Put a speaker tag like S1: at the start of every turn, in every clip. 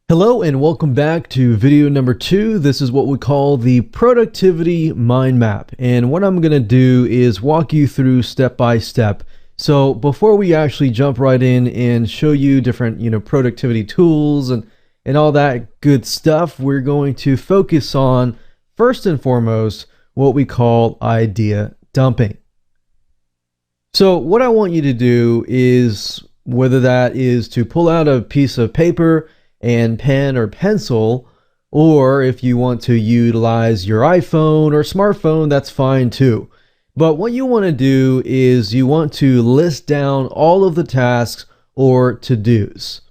S1: Hello and welcome back to video number 2. This is what we call the productivity mind map. And what I'm going to do is walk you through step by step. So before we actually jump right in and show you different, productivity tools and all that good stuff, we're going to focus on first and foremost what we call idea dumping. So what I want you to do is, whether that is to pull out a piece of paper and pen or pencil, or if you want to utilize your iPhone or smartphone, that's fine too. But what you want to do is you want to list down all of the tasks or to-dos.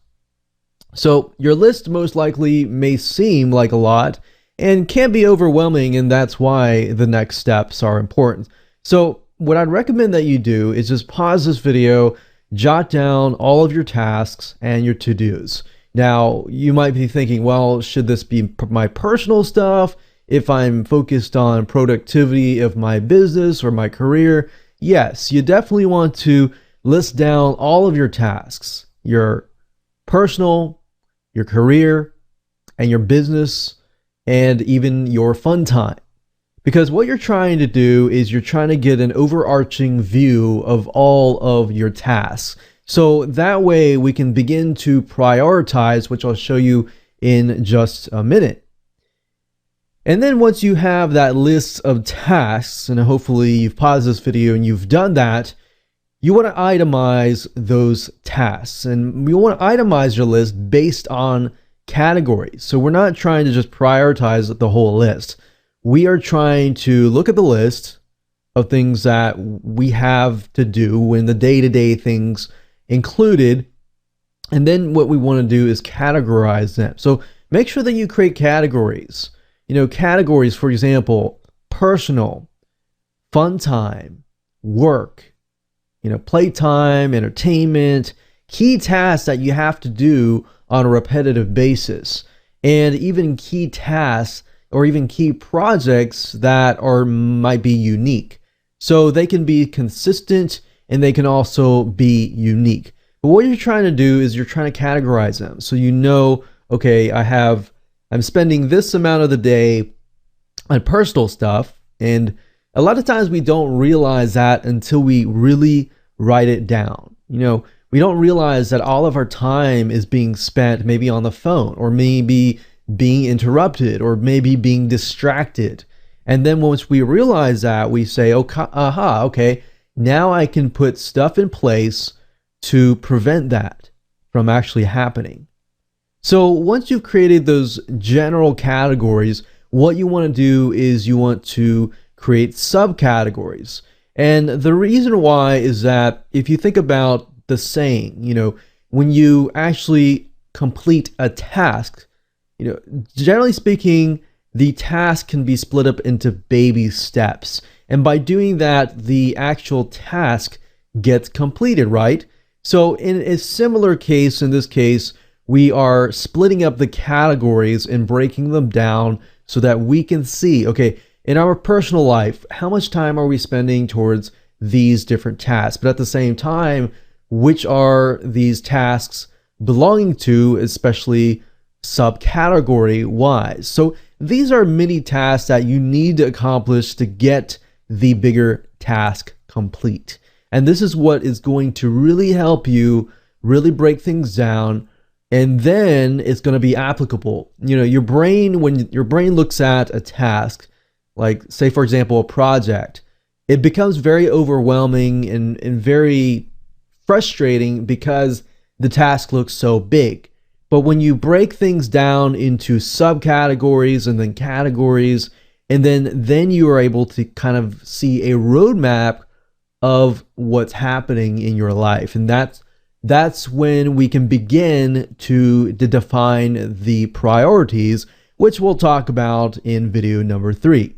S1: So your list most likely may seem like a lot and can be overwhelming, and that's why the next steps are important. So what I'd recommend that you do is just pause this video, jot down all of your tasks and your to-dos. Now, you might be thinking, well, should this be my personal stuff if I'm focused on productivity of my business or my career? Yes, you definitely want to list down all of your tasks, your personal, your career, and your business, and even your fun time. Because what you're trying to do is you're trying to get an overarching view of all of your tasks. So that way we can begin to prioritize, which I'll show you in just a minute. And then once you have that list of tasks, and hopefully you've paused this video and you've done that, you want to itemize those tasks. And you want to itemize your list based on categories. So we're not trying to just prioritize the whole list. We are trying to look at the list of things that we have to do in the day-to-day things included, and then what we want to do is categorize them. So make sure that you create categories. Categories, for example, personal, fun time, work, playtime, entertainment, key tasks that you have to do on a repetitive basis, and even key tasks or even key projects that might be unique. So they can be consistent and they can also be unique. But what you're trying to do is you're trying to categorize them. So okay, I'm spending this amount of the day on personal stuff, and a lot of times we don't realize that until we really write it down. We don't realize that all of our time is being spent maybe on the phone, or maybe being interrupted, or maybe being distracted. And then once we realize that, we say, okay, now I can put stuff in place to prevent that from actually happening. So once you've created those general categories, what you want to do is you want to create subcategories. And the reason why is that if you think about the saying, when you actually complete a task, generally speaking, the task can be split up into baby steps. And by doing that, the actual task gets completed, right? So in a similar case, in this case, we are splitting up the categories and breaking them down so that we can see, okay, in our personal life, how much time are we spending towards these different tasks? But at the same time, which are these tasks belonging to, especially subcategory wise? So these are many tasks that you need to accomplish to get the bigger task complete. And this is what is going to really help you really break things down, and then it's going to be applicable. Your brain, when your brain looks at a task, like say for example a project, it becomes very overwhelming and very frustrating because the task looks so big. But when you break things down into subcategories and then categories, and then you are able to kind of see a roadmap of what's happening in your life. And that's when we can begin to define the priorities, which we'll talk about in video number 3.